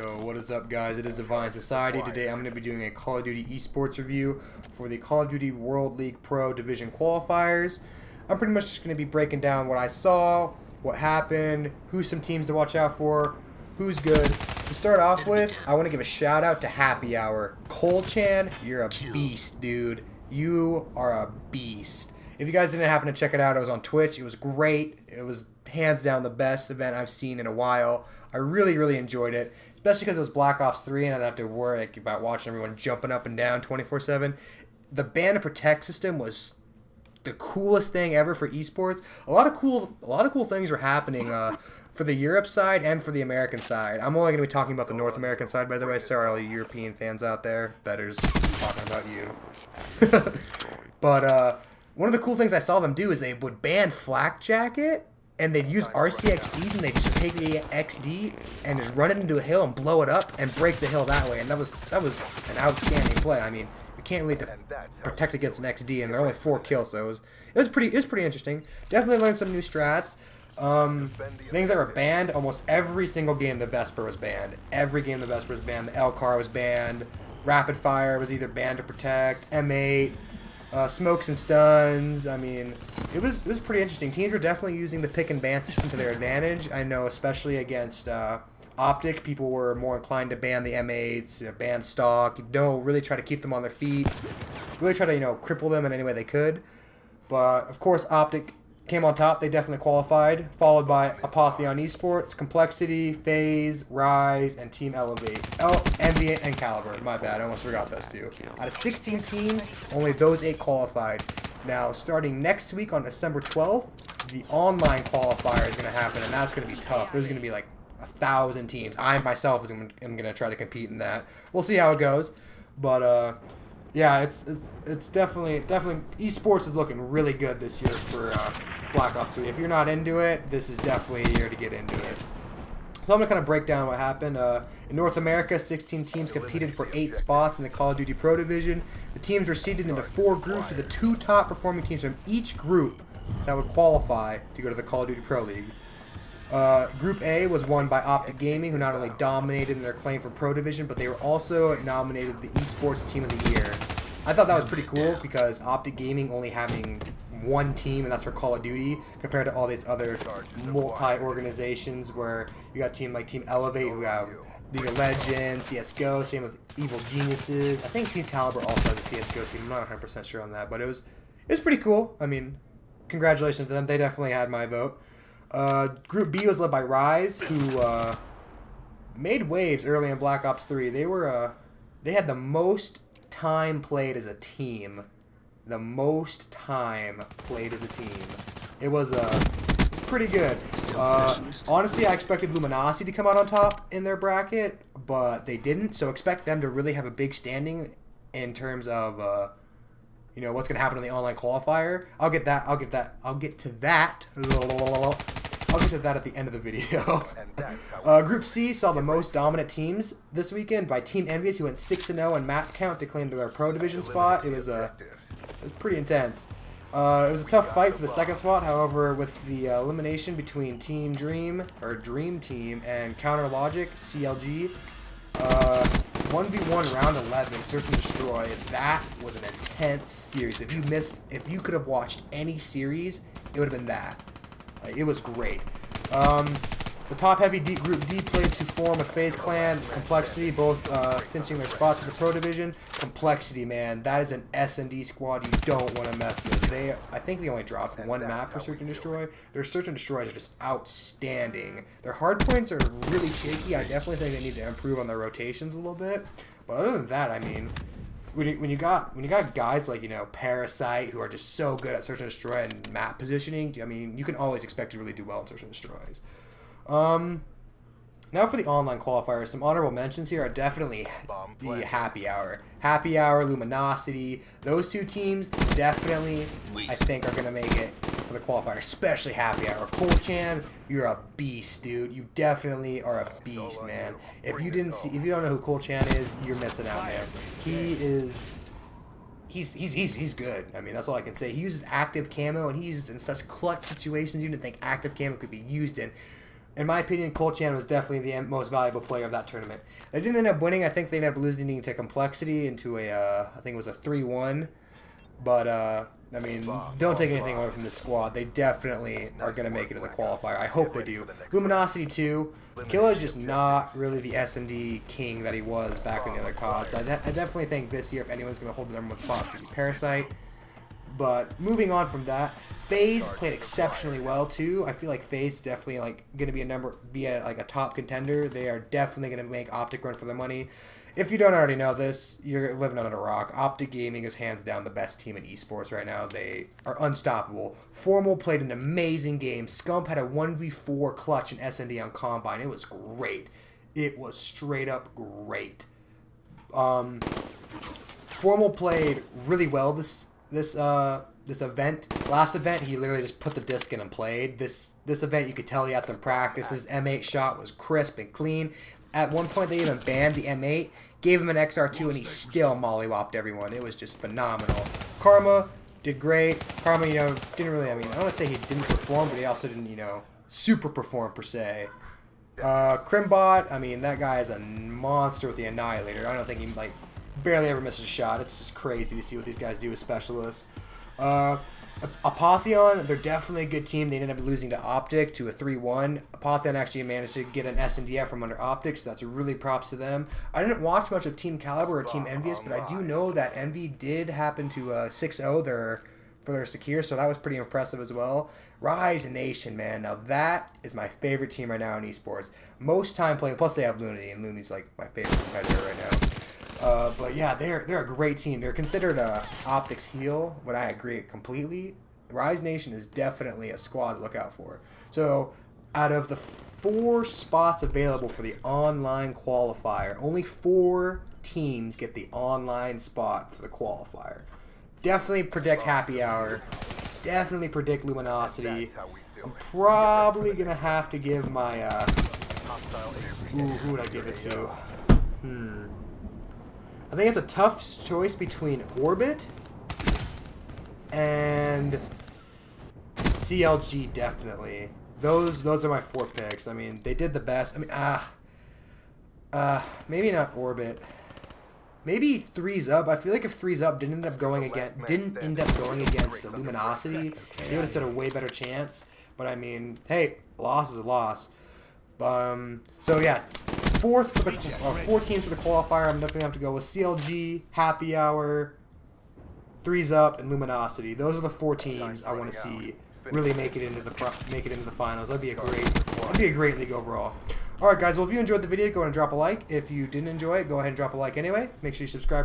Yo, what is up, guys? It is Divine Society. Today I'm going to be doing a Call of Duty esports review for the Call of Duty World League Pro Division qualifiers. I'm pretty much just going to be breaking down what I saw, what happened, who's some teams to watch out for, who's good. To start off with, I want to give a shout out to Happy Hour. Cole-chan, you're a beast, dude. You are a beast. If you guys didn't happen to check it out, it was on Twitch. It was great. It was hands down the best event I've seen in a while. I really enjoyed it, especially because it was Black Ops 3 and I didn't have to worry about watching everyone jumping up and down 24/7. The ban and protect system was the coolest thing ever for esports. A lot of cool things were happening for the Europe side and for the American side. I'm only going to be talking about the North American side, by the way. Sorry, all you European fans out there. Better's talking about you. But one of the cool things I saw them do is they would ban Flak Jacket, and they'd use RCXDs, and they'd just take the XD and just run it into a hill and blow it up and break the hill that way. And that was an outstanding play. I mean, you can't really protect against an XD, and there are only 4 kills, so it was pretty interesting. Definitely learned some new strats. Things that were banned, almost every single game the Vesper was banned. Every game the Vesper was banned. The L-Car was banned. Rapid Fire was either banned or protect. M8. Smokes and stuns. I mean, it was pretty interesting. Teams were definitely using the pick and ban system to their advantage. I know, especially against Optic, people were more inclined to ban the M8s, ban stock. Really try to keep them on their feet. Really try to cripple them in any way they could. But of course, Optic came on top. They definitely qualified, followed by Apotheon Esports, Complexity, FaZe, Rise, and Team Elevate. Oh, Envy and Caliber. My bad, I almost forgot those two. Out of 16 teams, only those 8 qualified. Now, starting next week on December 12th, the online qualifier is going to happen, and that's going to be tough. There's going to be like 1,000 teams. I myself am going to try to compete in that. We'll see how it goes, but yeah, it's definitely esports is looking really good this year for Black Ops 3. If you're not into it, this is definitely a year to get into it. So I'm going to kind of break down what happened. In North America, 16 teams competed for 8 spots in the Call of Duty Pro Division. The teams were seeded into 4 groups with the 2 top performing teams from each group that would qualify to go to the Call of Duty Pro League. Group A was won by Optic Gaming, who not only dominated in their claim for Pro Division, but they were also nominated the Esports Team of the Year. I thought that was pretty cool because Optic Gaming only having one team, and that's for Call of Duty, compared to all these other multi-organizations where you got team like Team Elevate, who have League of Legends, CSGO, same with Evil Geniuses. I think Team Caliber also has a CSGO team. I'm not 100% sure on that, but it was pretty cool. I mean, congratulations to them. They definitely had my vote. Group B was led by Rise, who made waves early in Black Ops 3. They had the most time played as a team. The most time played as a team. It was pretty good. Honestly, I expected Luminosity to come out on top in their bracket, but they didn't. So expect them to really have a big standing in terms of what's going to happen in the online qualifier. I'll get to that at the end of the video. Group C saw the most dominant teams this weekend by Team Envious, who went 6-0 in map count to claim their Pro Division spot. It was pretty intense. It was a tough fight for the second spot. However, with the elimination between Team Dream Team and Counter Logic (CLG), 1v1 round 11, Search and Destroy. That was an intense series. If you could have watched any series, it would have been that. It was great. The top heavy Group D played to form a FaZe clan, Complexity, both cinching their spots in the Pro Division. Complexity, man, that is an S&D squad you don't want to mess with. I think they only dropped 1 map for Search and Destroy. Their Search and Destroys are just outstanding. Their hard points are really shaky. I definitely think they need to improve on their rotations a little bit. But other than that, I mean, when you got guys like Parasite, who are just so good at Search and Destroy and map positioning, I mean, you can always expect to really do well in Search and Destroys. Now for the online qualifiers, some honorable mentions here are definitely the Happy Hour. Happy Hour, Luminosity, those 2 teams definitely, I think, are going to make it for the qualifier, especially Happy Hour. Cole-chan, you're a beast, dude. You definitely are a beast, man. If you don't know who Cole-chan is, you're missing out, man. He's good. I mean, that's all I can say. He uses active camo, and he uses it in such clutch situations you didn't think active camo could be used in. in my opinion, Colchan was definitely the most valuable player of that tournament. They didn't end up winning. I think they ended up losing to Complexity into a, I think it was a 3-1. But, I mean, don't take anything away from this squad. They definitely are going to make it to the qualifier. I hope they do. Luminosity, too. Killa is just not really the S&D king that he was back in the other CODs. I definitely think this year, if anyone's going to hold the #1 spot, it's going to be Parasite. But moving on from that, FaZe played exceptionally well too. I feel like FaZe is definitely like going to be like a top contender. They are definitely going to make Optic run for their money. If you don't already know this, you're living under a rock. Optic Gaming is hands down the best team in esports right now. They are unstoppable. Formal played an amazing game. Scump had a 1v4 clutch in S&D on Combine. It was great. It was straight up great. Formal played really well this event. Last event, he literally just put the disc in and played. This event, you could tell he had some practice. His M8 shot was crisp and clean. At one point, they even banned the M8, gave him an XR2, and he still mollywopped everyone. It was just phenomenal. Karma did great. Karma, didn't really, I don't want to say he didn't perform, but he also didn't, super perform per se. Crimbot, that guy is a monster with the Annihilator. I don't think he, barely ever misses a shot. It's just crazy to see what these guys do as specialists. Apotheon, they're definitely a good team. They ended up losing to Optic to a 3-1. Apotheon actually managed to get an SNDF from under Optic, so that's really props to them. I didn't watch much of Team Caliber or Team Envious, but I do know that Envy did happen to 6-0 for their Secure, so that was pretty impressive as well. Rise Nation, man. Now that is my favorite team right now in esports. Most time playing, plus they have Lunity, and Lunity's like my favorite competitor right now. But yeah, they're a great team. They're considered a Optics heel, but I agree completely. Rise Nation is definitely a squad to look out for. So, out of the 4 spots available for the online qualifier, only 4 teams get the online spot for the qualifier. Definitely predict Happy Hour. Definitely predict Luminosity. I'm probably gonna have to give my who would I give it to? I think it's a tough choice between Orbit and CLG, definitely. Those are my 4 picks. They did the best. Maybe not Orbit. Maybe Threes Up. I feel like if Threes Up didn't end up going against the Luminosity, they would have stood a way better chance. But hey, a loss is a loss. So yeah, 4 teams for the qualifier. I'm definitely gonna have to go with CLG, Happy Hour, Threes Up, and Luminosity. Those are the 4 teams I want to see really make it into the finals. That'd be a great league overall. All right, guys. Well, if you enjoyed the video, go ahead and drop a like. If you didn't enjoy it, go ahead and drop a like anyway. Make sure you subscribe.